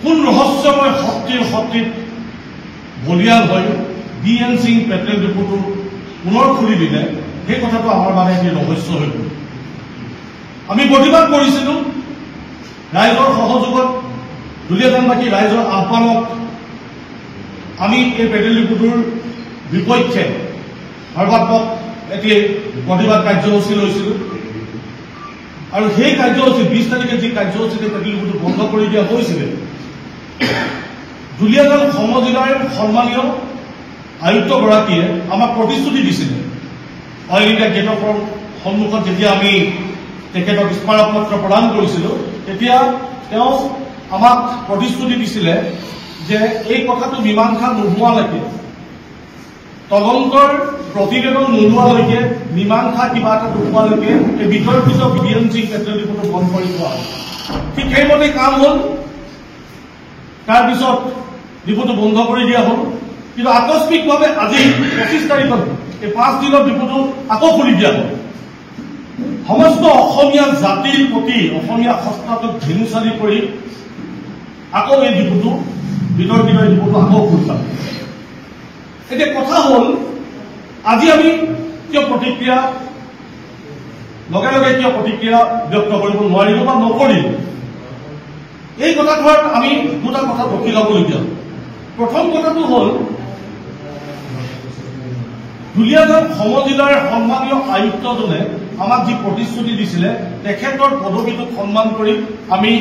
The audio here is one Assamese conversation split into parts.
কোন ৰহস্যময় শক্তিত বলিয়ান হৈ বি.এন. সিং পেটেল ডিপুটো পুনৰ খুলি দিলে সেই কথাটো আমাৰ বাবে এটি ৰহস্য হৈ গ'ল। আমি প্ৰতিবাদ কৰিছিলোঁ ৰাইজৰ সহযোগত দুলীয়াজানবাসী ৰাইজৰ আহ্বানত আমি এই পেটেল ডিপুটোৰ বিপক্ষে সৰ্বাত্মক এটি প্ৰতিবাদ কাৰ্যসূচী লৈছিলোঁ আৰু সেই কাৰ্যসূচী 20 তাৰিখে যি কাৰ্যসূচীতে পেটেল ডিপুটো বন্ধ কৰি দিয়া হৈছিলে দুলীয়াজান সমজিলাৰ সন্মানীয় আয়ুক্তগৰাকীয়ে আমাক প্ৰতিশ্ৰুতি দিছিলে। অইল ইণ্ডিয়া গেটৰ সন্মুখত যেতিয়া আমি তেখেতক স্মাৰকপত্ৰ প্ৰদান কৰিছিলোঁ তেতিয়া তেওঁ আমাক প্ৰতিশ্ৰুতি দিছিলে যে এই কথাটো মীমাংসা নোহোৱালৈকে তদন্তৰ প্ৰতিবেদন নোলোৱালৈকে মীমাংসা কিবা এটা নোহোৱালৈকে এই বিতৰ্কিত বি.এন. সিং পেট্ৰল ডিপুটো বন্ধ কৰি থোৱা হয়। ঠিক সেইমতে কাম হ'ল। তাৰপিছত ডিপুটো বন্ধ কৰি দিয়া হ'ল। কিন্তু আকস্মিকভাৱে আজি 25 তাৰিখত এই 5 দিনৰ ডিপুটো আকৌ খুলি দিয়া হ'ল। সমস্ত অসমীয়া জাতিৰ প্ৰতি অসমীয়া সত্তাটোক ধেনুচালি কৰি আকৌ এই ডিপুটো বিতৰ্কিত ডিপুটো আকৌ খুলি পালে। এতিয়া কথা হ'ল আজি আমি কিয় প্ৰতিক্ৰিয়া লগে লগে কিয় প্ৰতিক্ৰিয়া ব্যক্ত কৰিব নোৱাৰিলো বা নকৰিলো এই কথাটোত আমি দুটা কথা ৰখি ল'বলগীয়া। প্ৰথম কথাটো হ'ল দুলীয়াজান সমজিলাৰ সন্মানীয় আয়ুক্তজনে আমাক যি প্ৰতিশ্ৰুতি দিছিলে তেখেতৰ পদবীটোক সন্মান কৰি আমি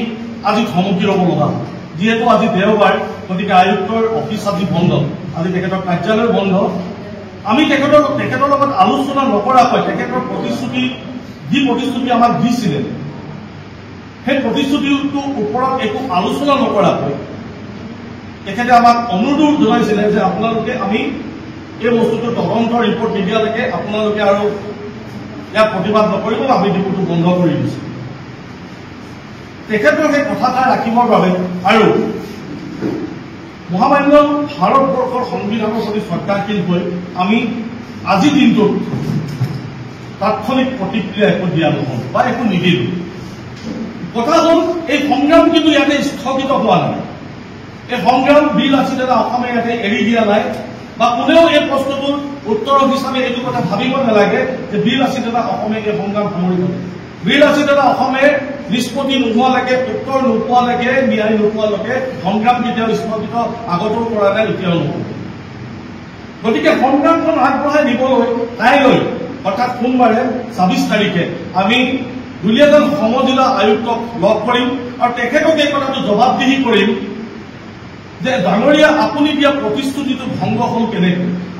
আজি থমকি ৰ'ব লগা হ'ল। যিহেতু আজি দেওবাৰ গতিকে আয়ুক্তৰ অফিচ আজি বন্ধ, আজি তেখেতৰ কাৰ্যালয় বন্ধ। আমি তেখেতৰ লগত আলোচনা নকৰাকৈ তেখেতৰ প্ৰতিশ্ৰুতি যি প্ৰতিশ্ৰুতি আমাক দিছিলে সেই প্ৰতিশ্ৰুতিটোৰ ওপৰত একো আলোচনা নকৰাকৈ তেখেতে আমাক অনুৰোধ জনাইছিলে যে আপোনালোকে আমি এই বস্তুটো তদন্তৰ ৰিপৰ্ট নিদিয়ালৈকে আপোনালোকে আৰু ইয়াৰ প্ৰতিবাদ নকৰিব, আমি ডিপুটো বন্ধ কৰি দিছোঁ। তেখেতৰ সেই কথাটা ৰাখিবৰ বাবে আৰু মহামান্য ভাৰতবৰ্ষৰ সংবিধানৰ প্ৰতি শ্ৰদ্ধাশীল হৈ আমি আজিৰ দিনটোত তাৎক্ষণিক প্ৰতিক্ৰিয়া একো দিয়া নহ'ল বা একো নিদিলোঁ। কথা হ'ল এই সংগ্ৰাম কিন্তু ইয়াতে স্থগিত হোৱা নাই। এই সংগ্ৰাম বিল আছিল এটা অসমে ইয়াতে এৰি দিয়া নাই বা কোনেও এই প্ৰশ্নটোৰ উত্তৰ হিচাপে এইটো কথা ভাবিব নালাগে যে বিল আছিল এটা অসমে এই সংগ্ৰাম সামৰিব। বিল আছিল এটা অসমে নিষ্পত্তি নোহোৱালৈকে উত্তৰ নোপোৱালৈকে ন্যায় নোপোৱালৈকে সংগ্ৰাম কেতিয়াও স্থগিত আগতেও কৰা নাই, এতিয়াও নহ'ব। গতিকে সংগ্ৰামখন আগবঢ়াই নিবলৈ কাইলৈ অৰ্থাৎ সোমবাৰে 26 তাৰিখে আমি দুলীয়াজান সমজিলা আয়ুক্তক লগ কৰিম আৰু তেখেতক এই কথাটো জবাবদিহি কৰিম যে ডাঙৰীয়া আপুনি দিয়া প্ৰতিশ্ৰুতিটো ভংগ হ'ল কেনেকৈ।